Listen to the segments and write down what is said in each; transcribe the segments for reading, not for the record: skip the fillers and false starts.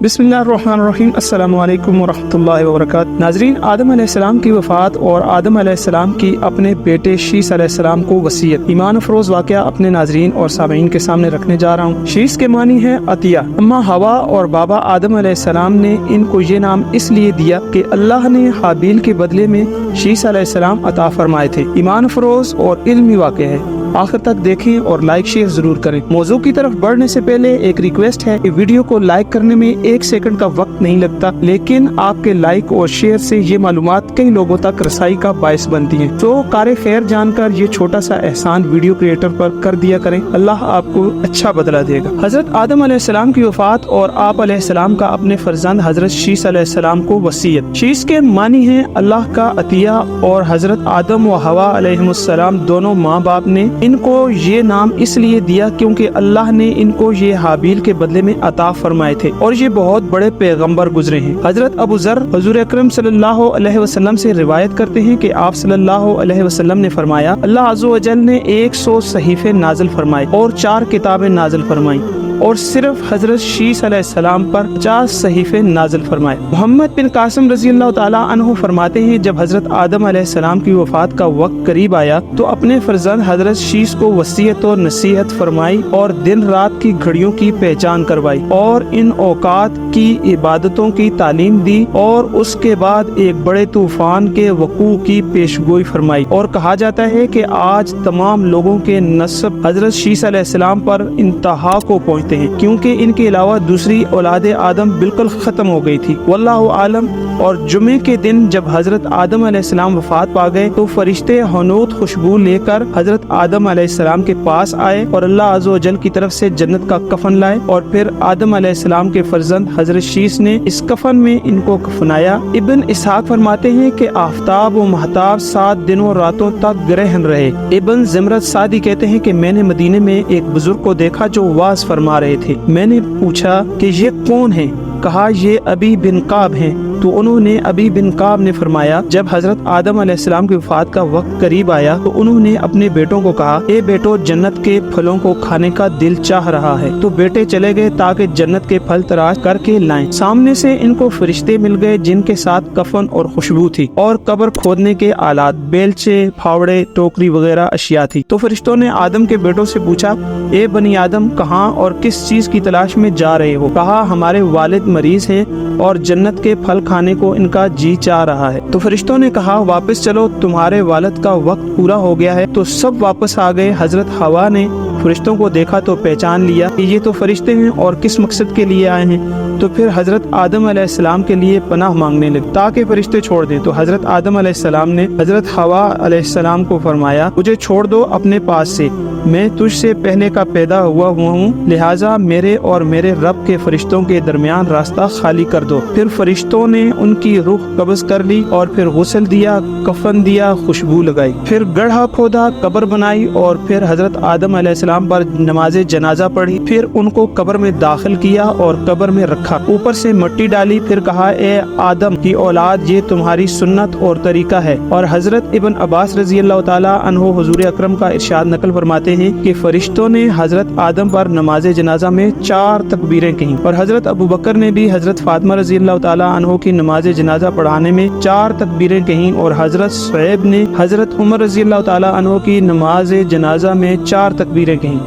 बिस्मिल्लाहिर्रहमानिर्रहीम। अस्सलामु अलैकुम वरहमतुल्लाहि वबरकातुहू। नाज़रीन, आदम अलैहिस्सलाम की वफ़ात और आदम अलैहिस्सलाम की अपने बेटे शीस अलैहिस्सलाम को वसीयत, ईमान अफरोज़ वाक़या अपने नाज़रीन और सामीन के सामने रखने जा रहा हूँ। शीस के मानी है अतिया। अम्मा हवा और बाबा आदम अलैहिस्सलाम ने इनको ये नाम इसलिए दिया कि अल्लाह ने हाबील के बदले में शीस अलैहिस्सलाम अता फरमाए थे। ईमान अफरोज़ और इल्मी वाक़या है, आखिर तक देखें और लाइक शेयर जरूर करें। मौजू की तरफ बढ़ने से पहले एक रिक्वेस्ट है कि वीडियो को लाइक करने में 1 सेकंड का वक्त नहीं लगता, लेकिन आपके लाइक और शेयर से ये मालूमात कई लोगों तक रसाई का बायस बनती है। तो कार खैर जानकर ये छोटा सा एहसान वीडियो क्रिएटर पर कर दिया करें, अल्लाह आपको अच्छा बदला देगा। हजरत आदम अलैहिस्सलाम की वफात और आप अलैहिस्सलाम का अपने फर्जंद हजरत शीस अलैहिस्सलाम को वसीयत। शीस के मानी है अल्लाह का अतिया और हजरत आदम व हवा अलैहिमुस्सलाम दोनों माँ बाप ने इनको ये नाम इसलिए दिया क्योंकि अल्लाह ने इनको ये हाबील के बदले में अता फरमाए थे और ये बहुत बड़े पैगंबर गुजरे हैं। हजरत अबू ज़र हुज़ूर अकरम सल्लल्लाहु अलैहि वसल्लम से रिवायत करते हैं कि आप सल्लल्लाहु अलैहि वसल्लम ने फरमाया, अल्लाह अज़्ज़ व जल ने 100 सहीफे नाज़िल फरमाए और 4 किताबें नाज़िल फरमाई और सिर्फ हजरत शीस अलैहिस्सलाम पर 50 सहीफे नाज़िल फरमाए। मोहम्मद बिन कासिम रज़ी अल्लाह ताला अन्हु फरमाते हैं, जब हजरत आदम अलैहिस्सलाम की वफात का वक्त करीब आया तो अपने फर्जंद हजरत शीस को वसीयत और नसीहत फरमाई और दिन रात की घड़ियों की पहचान करवाई और इन औकात की इबादतों की तालीम दी और उसके बाद एक बड़े तूफान के वकू की पेशगोई फरमाई। और कहा जाता है कि आज तमाम लोगों के नस्ब हजरत शीस अलैहिस्सलाम पर इंतहा को पहुँचते हैं, क्योंकि इनके अलावा दूसरी औलादे आदम बिल्कुल खत्म हो गई थी। वल्लाहु आलम। और जुमे के दिन जब हजरत आदम अलैहिस्सलाम वफात पा गए तो फरिश्ते हनूत खुशबू लेकर हजरत आदम अलैहिस्सलाम के पास आए और अल्लाह अज़्ज़ व जल की तरफ से जन्नत का कफन लाए और फिर आदम अलैहिस्सलाम के फर्जंद हजरत शीस ने इस कफन में इनको कफनाया। इब्न इसहाक फरमाते हैं कि आफ्ताब व महताब 7 दिनों रातों तक ग्रहण रहे। इब्न ज़मरत सादी कहते हैं कि मैंने मदीने में एक बुजुर्ग को देखा जो वाज फरमा रहे थे। मैंने पूछा कि ये कौन है? कहा, ये अबी बिन काब हैं। तो उन्होंने अबी बिन काब ने फरमाया, जब हजरत आदम अलैहिस्सलाम की वफात का वक्त करीब आया तो उन्होंने अपने बेटों को कहा, ए बेटो, जन्नत के फलों को खाने का दिल चाह रहा है। तो बेटे चले गए ताकि जन्नत के फल तराश करके लाएं। सामने से इनको फरिश्ते मिल गए जिनके साथ कफन और खुशबू थी और कब्र खोदने के आलात, बेलचे, फावड़े, टोकरी वगैरह अशिया थी। तो फरिश्तों ने आदम के बेटों से पूछा, ए बनी आदम, कहाँ और किस चीज की तलाश में जा रहे हो? कहा, हमारे वालिद मरीज हैं और जन्नत के फल खाने को इनका जी चाह रहा है। तो फरिश्तों ने कहा, वापस चलो, तुम्हारे वालिद का वक्त पूरा हो गया है। तो सब वापस आ गए। हजरत हवा ने फरिश्तों को देखा तो पहचान लिया कि ये तो फरिश्ते हैं और किस मकसद के लिए आए हैं। तो फिर हजरत आदम अलैहिस्सलाम के लिए पनाह मांगने लगे ताकि फरिश्ते छोड़ दें। तो हजरत आदम अलैहिस्सलाम ने हजरत हवा अलैहिस्सलाम को फरमाया, मुझे छोड़ दो अपने पास से, मैं तुझसे पहले का पैदा हुआ हूँ, लिहाजा मेरे और मेरे रब के फरिश्तों के दरमियान रास्ता खाली कर दो। फिर फरिश्तों ने उनकी रूह कब्ज़ कर ली और फिर गुस्ल दिया, कफन दिया, खुशबू लगाई, फिर गड्ढा खोदा, कब्र बनाई और फिर हजरत आदम अलैहिस्सलाम पर नमाज जनाजा पढ़ी। फिर उनको कब्र में दाखिल किया और कब्र में रखा, ऊपर से मिट्टी डाली। फिर कहा, ए आदम की औलाद, ये तुम्हारी सुन्नत और तरीका है। और हजरत इब्न अब्बास रज़ी अल्लाह ताला अन्हु हुजूर अकरम का इरशाद नकल फरमाते हैं कि फरिश्तों ने हजरत आदम पर नमाज जनाजा में 4 तकबीरें कहीं और हजरत अबू बकर ने भी हजरत फातिमा रज़ी अल्लाह ताला अन्हु की नमाज जनाजा पढ़ाने में 4 तकबीरें कहीं और हजरत शुएब ने हजरत उमर रज़ी अल्लाह ताला अन्हु की नमाज जनाजा में 4 तकबीरें कहीं।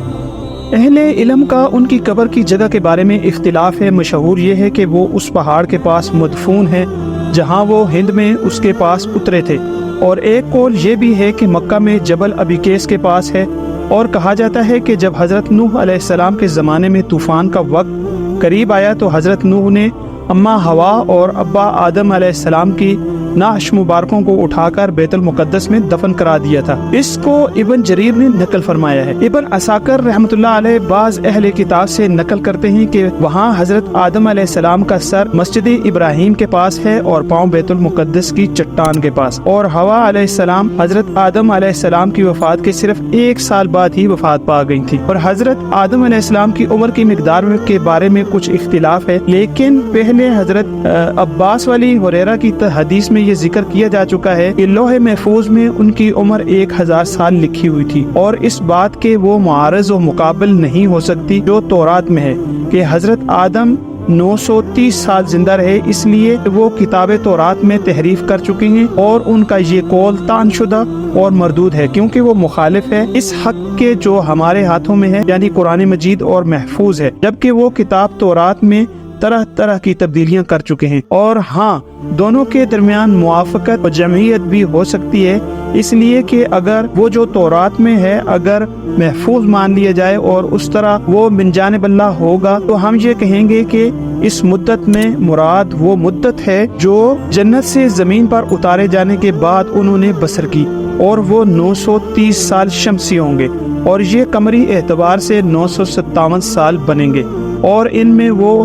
अहले इल्म का उनकी कब्र की जगह के बारे में इख्तिलाफ है। मशहूर ये है कि वो उस पहाड़ के पास मदफून है जहाँ वो हिंद में उसके पास उतरे थे, और एक कौल ये भी है कि मक्का में जबल अबीकेस के पास है। और कहा जाता है कि जब हजरत नूह अलैहिस्सलाम के ज़माने में तूफ़ान का वक्त करीब आया तो हजरत नूह ने अम्मा हवा और अब्बा आदम अलैहिस्सलाम की नाश मुबारकों को उठाकर बैतुल मुक़द्दस में दफन करा दिया था। इसको इब्न जरीर ने नकल फरमाया है। इब्न असाकर रहमतुल्लाह अलैह बाज़ अहले किताब से नकल करते हैं कि वहाँ हजरत आदम अलैहिस्सलाम का सर मस्जिद इब्राहिम के पास है और पाँव बैतुल मुक़द्दस की चट्टान के पास। और हवा अलैहिस्सलाम हजरत आदम अलैहिस्सलाम की वफात के सिर्फ 1 साल बाद ही वफात पा गई थी। और हजरत आदम अलैहिस्सलाम की उम्र की मिकदार के बारे में कुछ इख्तिलाफ है, लेकिन पहले हजरत अब्बास वाली हुरैरा की हदीस में ये जिक्र किया जा चुका है कि लोहे महफूज में उनकी उम्र 1000 साल लिखी हुई थी और इस बात के वो मुआरज और मुकाबल नहीं हो सकती जो तौरात में है कि हजरत आदम 930 साल जिंदा रहे, इसलिए वो किताब तौरात में तहरीफ कर चुके हैं और उनका ये कौल तानशुदा और मरदूद है, क्योंकि वो मुखालिफ है इस हक के जो हमारे हाथों में है, यानी कुरान मजीद और महफूज है, जबकि वो किताब तौरात में तरह तरह की तब्दीलियां कर चुके हैं। और हाँ, दोनों के दरमियान मुआफ़क़त और जमहियत भी हो सकती है, इसलिए कि अगर वो जो तौरात में है अगर महफूज मान लिया जाए और उस तरह वो मिन जानिब अल्लाह होगा, तो हम ये कहेंगे कि इस मुद्दत में मुराद वो मुद्दत है जो जन्नत से ज़मीन पर उतारे जाने के बाद उन्होंने बसर की, और वो 930 साल शमसी होंगे, और ये कमरी एतबार से 957 साल बनेंगे, और इनमें वो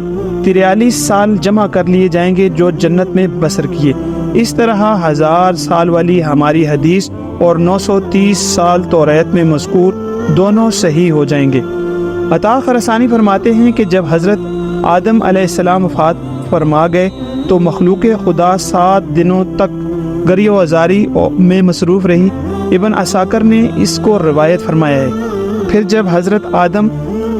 43 साल जमा कर लिए जाएंगे जो जन्नत में बसर किए। इस तरह 1000 साल वाली हमारी हदीस और 930 साल तौरात में मज़कूर दोनों सही हो जाएंगे। अता खरसानी फरमाते हैं कि जब हज़रत आदम अलैहिस्सलाम वफ़ात फरमा गए तो मखलूक खुदा 7 दिनों तक गरियो अज़ारी में मसरूफ़ रही। इब्न असाकर ने इसको रिवायत फरमाया है। फिर जब हज़रत आदम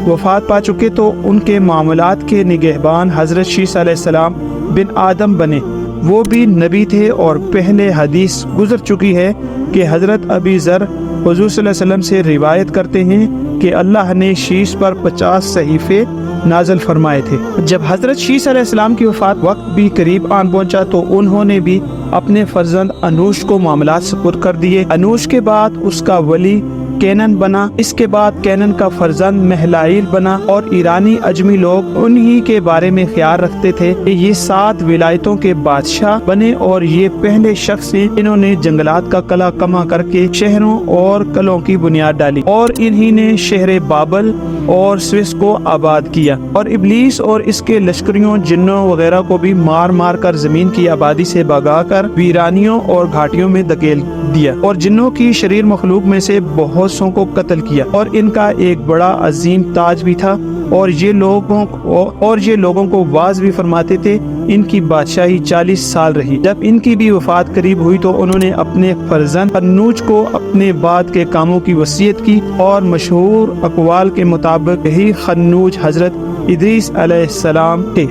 वफ़ात पा चुके तो उनके मामलात के निगहबान हज़रत शीस अलैहिस्सलाम बिन आदम बने। वो भी नबी थे, और पहले हदीस गुजर चुकी है कि हज़रत अबी ज़र हुज़ूर सल्लल्लाहु अलैहि वसल्लम से रिवायत करते हैं कि अल्लाह ने शीस पर 50 सहीफ़े नाज़िल फरमाए थे। जब हज़रत शीस अलैहिस्सलाम की वफ़ात वक्त भी करीब आन पहुंचा तो उन्होंने भी अपने फर्जंद अनूश को मामलात सुपुर्द कर दिए। अनूश के बाद उसका वली कैनन बना, इसके बाद कैनन का फर्जंद महलाइल बना, और ईरानी अजमी लोग उन्हीं के बारे में ख्याल रखते थे कि ये 7 विलायतों के बादशाह बने, और ये पहले शख्स हैं इन्होंने जंगलात का कला कमा करके शहरों और कलों की बुनियाद डाली, और इन्हीं ने शहर बाबल और स्विस को आबाद किया, और इब्लीस और इसके लश्करियों जिन्नों वगैरह को भी मार मार कर जमीन की आबादी से भगा कर वीरानियों और घाटियों में धकेल दिया, और जिन्नों की शरीर मखलूक में से बहुत सौ को कत्ल किया, और इनका एक बड़ा अजीम ताज भी था, और ये लोगों को वाज भी फरमाते थे। इनकी बादशाही 40 साल रही। जब इनकी भी वफात करीब हुई तो उन्होंने अपने फर्जंद खन्नूज को अपने बाद के कामों की वसीयत की, और मशहूर अक़वाल के मुताबिक यही खन्नूज हजरत इदरीस अलैहिस्सलाम थे।